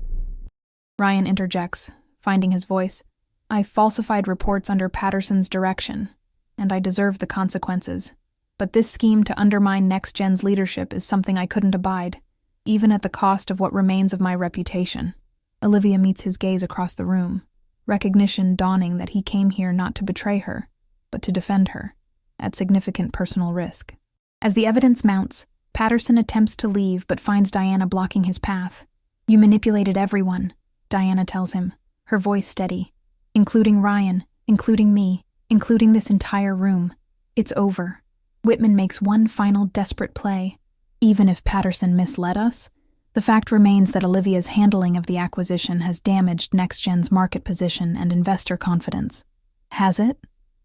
Ryan interjects, finding his voice. "I falsified reports under Patterson's direction, and I deserve the consequences. But this scheme to undermine NexGen's leadership is something I couldn't abide, even at the cost of what remains of my reputation." Olivia meets his gaze across the room, recognition dawning that he came here not to betray her, but to defend her, at significant personal risk. As the evidence mounts, Patterson attempts to leave but finds Diana blocking his path. "You manipulated everyone," Diana tells him, her voice steady. "Including Ryan, including me, including this entire room. It's over." Whitman makes one final desperate play. "Even if Patterson misled us, the fact remains that Olivia's handling of the acquisition has damaged NexGen's market position and investor confidence." "Has it?"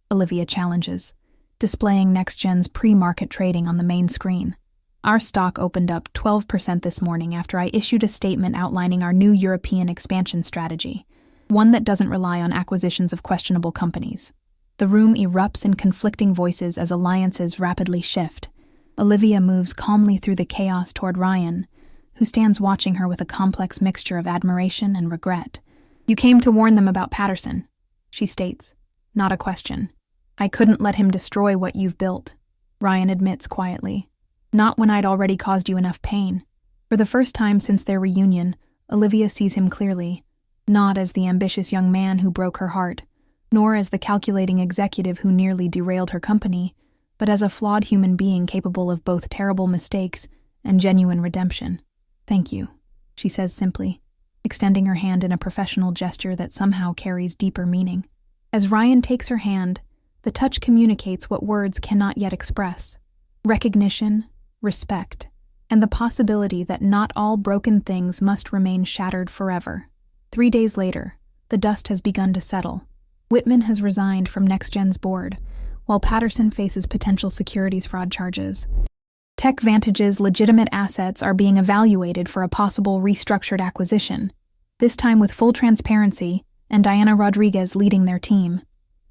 Olivia challenges, displaying NexGen's pre-market trading on the main screen. "Our stock opened up 12% this morning after I issued a statement outlining our new European expansion strategy, one that doesn't rely on acquisitions of questionable companies." The room erupts in conflicting voices as alliances rapidly shift. Olivia moves calmly through the chaos toward Ryan, who stands watching her with a complex mixture of admiration and regret. "You came to warn them about Patterson," she states, not a question. "I couldn't let him destroy what you've built," Ryan admits quietly. "Not when I'd already caused you enough pain." For the first time since their reunion, Olivia sees him clearly, not as the ambitious young man who broke her heart, nor as the calculating executive who nearly derailed her company, but as a flawed human being capable of both terrible mistakes and genuine redemption. "Thank you," she says simply, extending her hand in a professional gesture that somehow carries deeper meaning. As Ryan takes her hand, the touch communicates what words cannot yet express: recognition, respect, and the possibility that not all broken things must remain shattered forever. 3 days later, the dust has begun to settle. Whitman has resigned from NexGen's board, while Patterson faces potential securities fraud charges. TechVantage's legitimate assets are being evaluated for a possible restructured acquisition, this time with full transparency and Diana Rodriguez leading their team.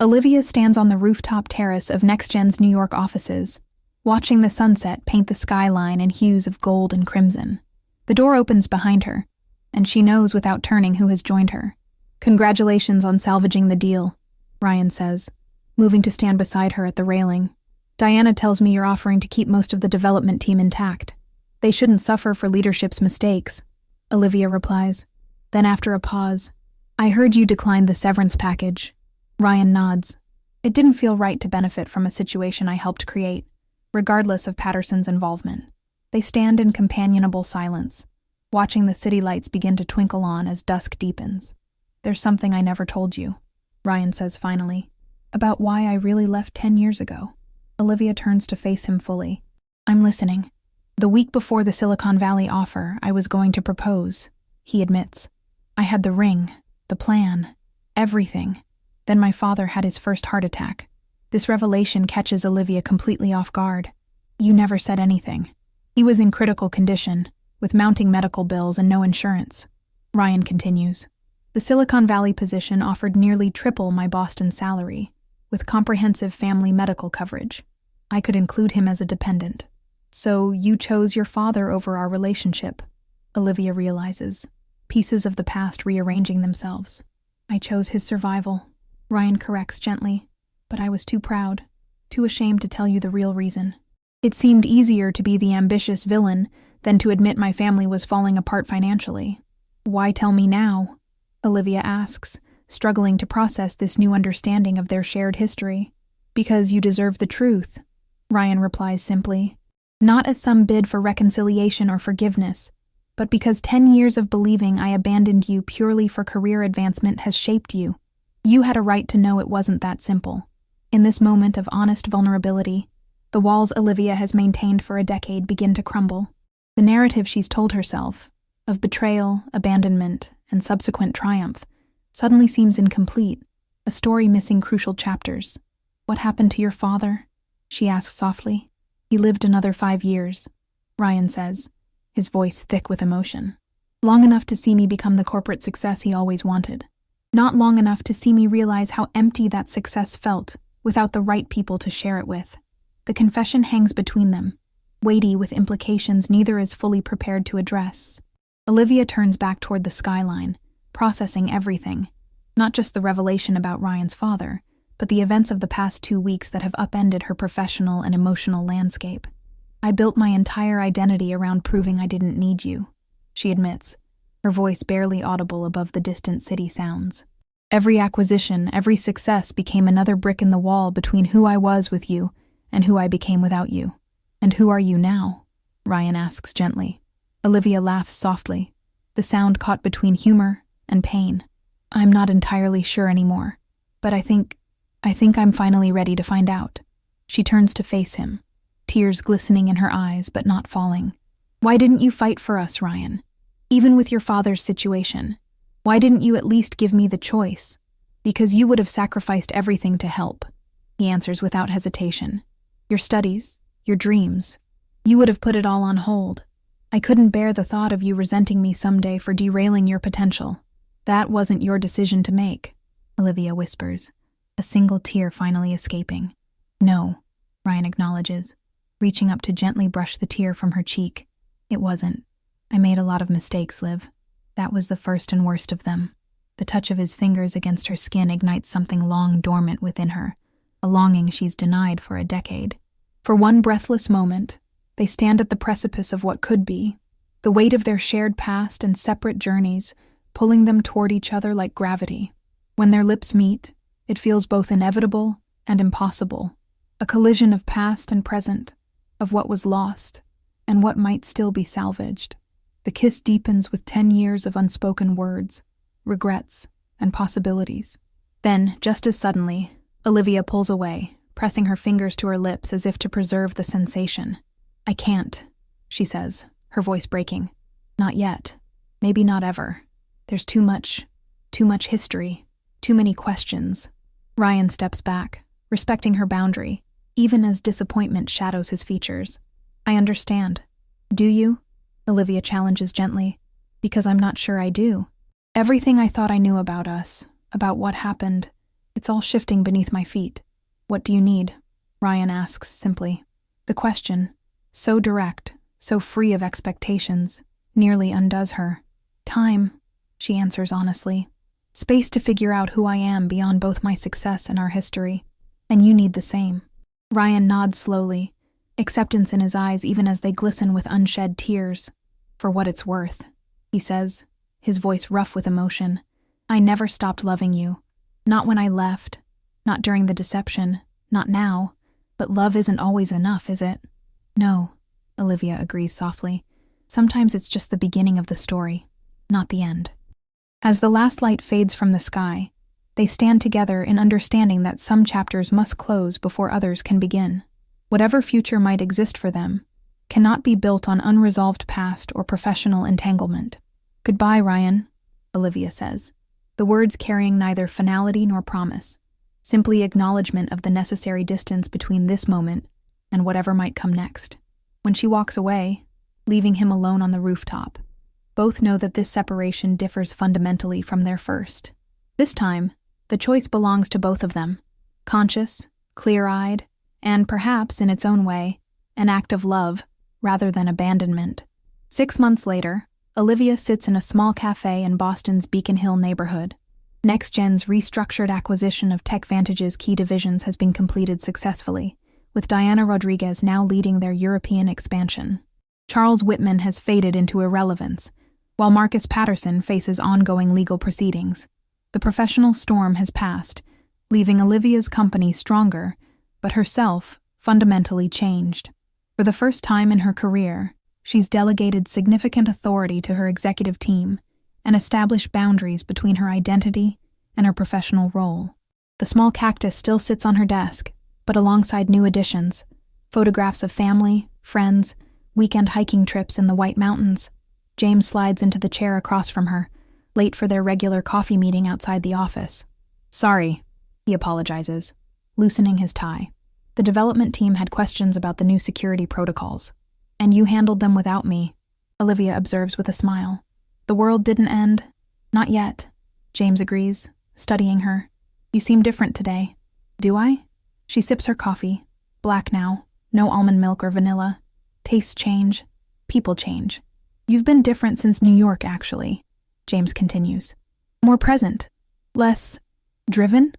Olivia stands on the rooftop terrace of NexGen's New York offices, watching the sunset paint the skyline in hues of gold and crimson. The door opens behind her, and she knows without turning who has joined her. "Congratulations on salvaging the deal," Ryan says, moving to stand beside her at the railing. "Diana tells me you're offering to keep most of the development team intact. They shouldn't suffer for leadership's mistakes," Olivia replies. Then after a pause, "I heard you declined the severance package." Ryan nods. "It didn't feel right to benefit from a situation I helped create, regardless of Patterson's involvement." They stand in companionable silence, watching the city lights begin to twinkle on as dusk deepens. "There's something I never told you," Ryan says finally, "about why I really left 10 years ago." Olivia turns to face him fully. "I'm listening." "The week before the Silicon Valley offer, I was going to propose," he admits. "I had the ring, the plan, everything. Then my father had his first heart attack." This revelation catches Olivia completely off guard. "You never said anything." "He was in critical condition, with mounting medical bills and no insurance," Ryan continues. "The Silicon Valley position offered nearly triple my Boston salary, with comprehensive family medical coverage. I could include him as a dependent. So you chose your father over our relationship," Olivia realizes, pieces of the past rearranging themselves. "I chose his survival," Ryan corrects gently, "but I was too proud, too ashamed to tell you the real reason. It seemed easier to be the ambitious villain than to admit my family was falling apart financially." "Why tell me now?" Olivia asks, struggling to process this new understanding of their shared history. "Because you deserve the truth," Ryan replies simply. "Not as some bid for reconciliation or forgiveness, but because 10 years of believing I abandoned you purely for career advancement has shaped you. You had a right to know it wasn't that simple." In this moment of honest vulnerability, the walls Olivia has maintained for a decade begin to crumble. The narrative she's told herself, of betrayal, abandonment, and subsequent triumph, suddenly seems incomplete, a story missing crucial chapters. "What happened to your father?" she asks softly. "He lived another 5 years," Ryan says, his voice thick with emotion. "Long enough to see me become the corporate success he always wanted. Not long enough to see me realize how empty that success felt without the right people to share it with." The confession hangs between them, weighty with implications neither is fully prepared to address. Olivia turns back toward the skyline, processing everything, not just the revelation about Ryan's father, but the events of the past 2 weeks that have upended her professional and emotional landscape. "I built my entire identity around proving I didn't need you," she admits, her voice barely audible above the distant city sounds. "Every acquisition, every success became another brick in the wall between who I was with you and who I became without you." "And who are you now?" Ryan asks gently. Olivia laughs softly, the sound caught between humor and pain. "I'm not entirely sure anymore, but I think I'm finally ready to find out." She turns to face him, tears glistening in her eyes but not falling. "Why didn't you fight for us, Ryan? Even with your father's situation, why didn't you at least give me the choice?" "Because you would have sacrificed everything to help," he answers without hesitation. "Your studies, your dreams, you would have put it all on hold. I couldn't bear the thought of you resenting me someday for derailing your potential. That wasn't your decision to make," Olivia whispers, a single tear finally escaping. "No," Ryan acknowledges, reaching up to gently brush the tear from her cheek. "It wasn't. I made a lot of mistakes, Liv. That was the first and worst of them." The touch of his fingers against her skin ignites something long dormant within her, a longing she's denied for a decade. For one breathless moment, they stand at the precipice of what could be, the weight of their shared past and separate journeys pulling them toward each other like gravity. When their lips meet, it feels both inevitable and impossible, a collision of past and present, of what was lost and what might still be salvaged. The kiss deepens with 10 years of unspoken words, regrets, and possibilities. Then, just as suddenly, Olivia pulls away, pressing her fingers to her lips as if to preserve the sensation. "I can't," she says, her voice breaking. Not yet. Maybe not ever. There's too much history, too many questions. Ryan steps back, respecting her boundary, even as disappointment shadows his features. I understand. Do you? Olivia challenges gently. Because I'm not sure I do. Everything I thought I knew about us, about what happened, it's all shifting beneath my feet. What do you need? Ryan asks simply. The question, so direct, so free of expectations, nearly undoes her. Time, she answers honestly. Space to figure out who I am beyond both my success and our history. And you need the same. Ryan nods slowly, acceptance in his eyes even as they glisten with unshed tears. For what it's worth, he says, his voice rough with emotion. I never stopped loving you. Not when I left, not during the deception, not now. But love isn't always enough, is it? No, Olivia agrees softly. Sometimes it's just the beginning of the story, not the end. As the last light fades from the sky, they stand together in understanding that some chapters must close before others can begin. Whatever future might exist for them cannot be built on unresolved past or professional entanglement. Goodbye, Ryan, Olivia says, the words carrying neither finality nor promise, simply acknowledgement of the necessary distance between this moment and whatever might come next. When she walks away, leaving him alone on the rooftop, both know that this separation differs fundamentally from their first. This time, the choice belongs to both of them, conscious, clear-eyed, and perhaps, in its own way, an act of love rather than abandonment. 6 months later, Olivia sits in a small cafe in Boston's Beacon Hill neighborhood. NexGen's restructured acquisition of TechVantage's key divisions has been completed successfully, with Diana Rodriguez now leading their European expansion. Charles Whitman has faded into irrelevance, while Marcus Patterson faces ongoing legal proceedings. The professional storm has passed, leaving Olivia's company stronger, but herself fundamentally changed. For the first time in her career, she's delegated significant authority to her executive team and established boundaries between her identity and her professional role. The small cactus still sits on her desk, but alongside new additions, photographs of family, friends, weekend hiking trips in the White Mountains. James slides into the chair across from her, late for their regular coffee meeting outside the office. Sorry, he apologizes, loosening his tie. The development team had questions about the new security protocols. And you handled them without me, Olivia observes with a smile. The world didn't end. Not yet, James agrees, studying her. You seem different today. Do I? She sips her coffee, black now, no almond milk or vanilla. Tastes change, people change. You've been different since New York, actually, James continues. More present, less driven,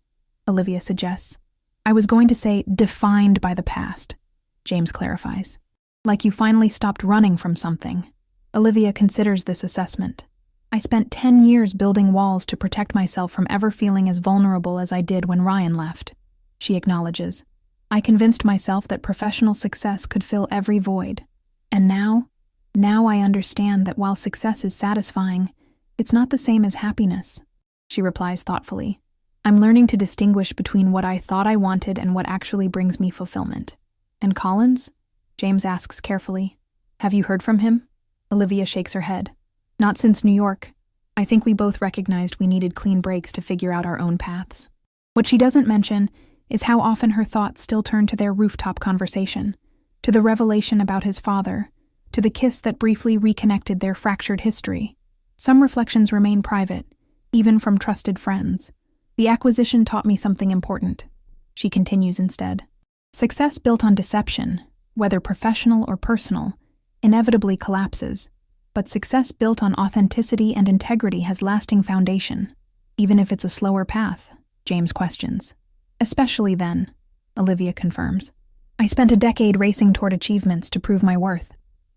Olivia suggests. I was going to say defined by the past, James clarifies. Like you finally stopped running from something. Olivia considers this assessment. I spent 10 years building walls to protect myself from ever feeling as vulnerable as I did when Ryan left, she acknowledges. I convinced myself that professional success could fill every void. And now I understand that while success is satisfying, it's not the same as happiness, she replies thoughtfully. I'm learning to distinguish between what I thought I wanted and what actually brings me fulfillment. And Collins? James asks carefully. Have you heard from him? Olivia shakes her head. Not since New York. I think we both recognized we needed clean breaks to figure out our own paths. What she doesn't mention is how often her thoughts still turn to their rooftop conversation, to the revelation about his father, to the kiss that briefly reconnected their fractured history. Some reflections remain private, even from trusted friends. The acquisition taught me something important, she continues instead. Success built on deception, whether professional or personal, inevitably collapses, but success built on authenticity and integrity has lasting foundation, even if it's a slower path, James questions. Especially then, Olivia confirms. I spent a decade racing toward achievements to prove my worth.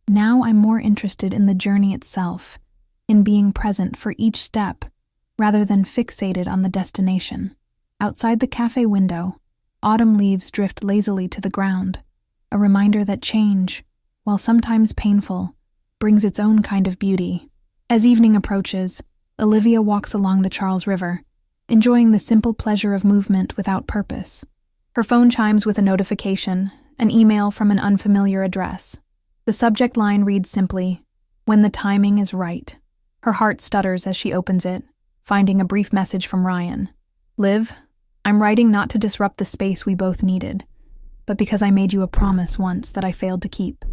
Now I'm more interested in the journey itself, in being present for each step, rather than fixated on the destination. Outside the cafe window, autumn leaves drift lazily to the ground, a reminder that change, while sometimes painful, brings its own kind of beauty. As evening approaches, Olivia walks along the Charles River, enjoying the simple pleasure of movement without purpose. Her phone chimes with a notification, an email from an unfamiliar address. The subject line reads simply, "When the timing is right." Her heart stutters as she opens it, finding a brief message from Ryan. "Liv, I'm writing not to disrupt the space we both needed, but because I made you a promise once that I failed to keep.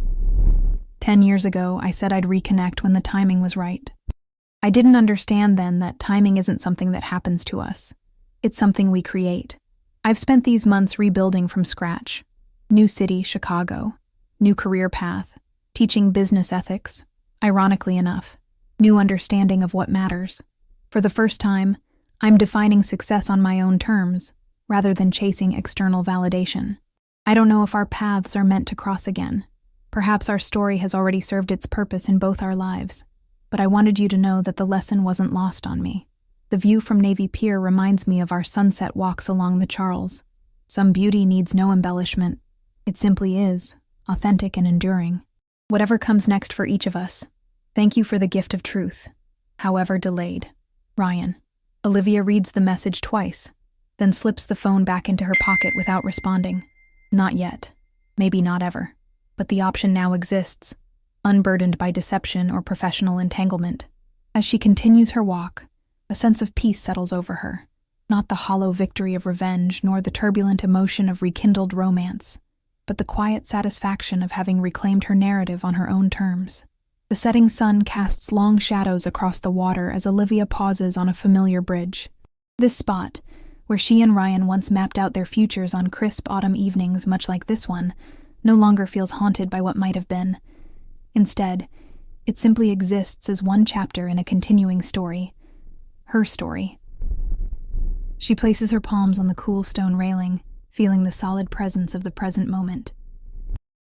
10 years ago, I said I'd reconnect when the timing was right. I didn't understand then that timing isn't something that happens to us. It's something we create. I've spent these months rebuilding from scratch. New city, Chicago. New career path. Teaching business ethics. Ironically enough, new understanding of what matters. For the first time, I'm defining success on my own terms, rather than chasing external validation. I don't know if our paths are meant to cross again. Perhaps our story has already served its purpose in both our lives, but I wanted you to know that the lesson wasn't lost on me. The view from Navy Pier reminds me of our sunset walks along the Charles. Some beauty needs no embellishment. It simply is, authentic and enduring. Whatever comes next for each of us, thank you for the gift of truth, however delayed. Ryan." Olivia reads the message twice, then slips the phone back into her pocket without responding. Not yet. Maybe not ever. But the option now exists, unburdened by deception or professional entanglement. As she continues her walk, a sense of peace settles over her, not the hollow victory of revenge nor the turbulent emotion of rekindled romance, but the quiet satisfaction of having reclaimed her narrative on her own terms. The setting sun casts long shadows across the water as Olivia pauses on a familiar bridge. This spot, where she and Ryan once mapped out their futures on crisp autumn evenings much like this one, no longer feels haunted by what might have been. Instead, it simply exists as one chapter in a continuing story. Her story. She places her palms on the cool stone railing, feeling the solid presence of the present moment.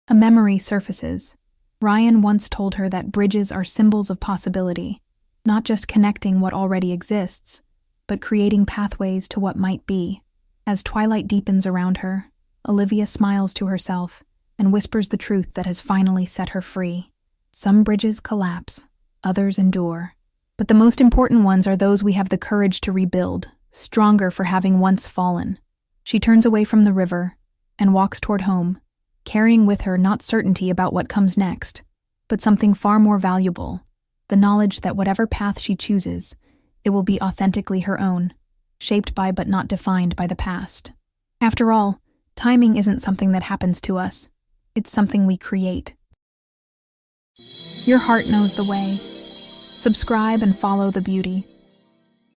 A memory surfaces. Ryan once told her that bridges are symbols of possibility, not just connecting what already exists, but creating pathways to what might be. As twilight deepens around her, Olivia smiles to herself and whispers the truth that has finally set her free. Some bridges collapse, others endure, but the most important ones are those we have the courage to rebuild, stronger for having once fallen. She turns away from the river and walks toward home, carrying with her not certainty about what comes next, but something far more valuable, the knowledge that whatever path she chooses, it will be authentically her own, shaped by but not defined by the past. After all, timing isn't something that happens to us. It's something we create. Your heart knows the way. Subscribe and follow the beauty.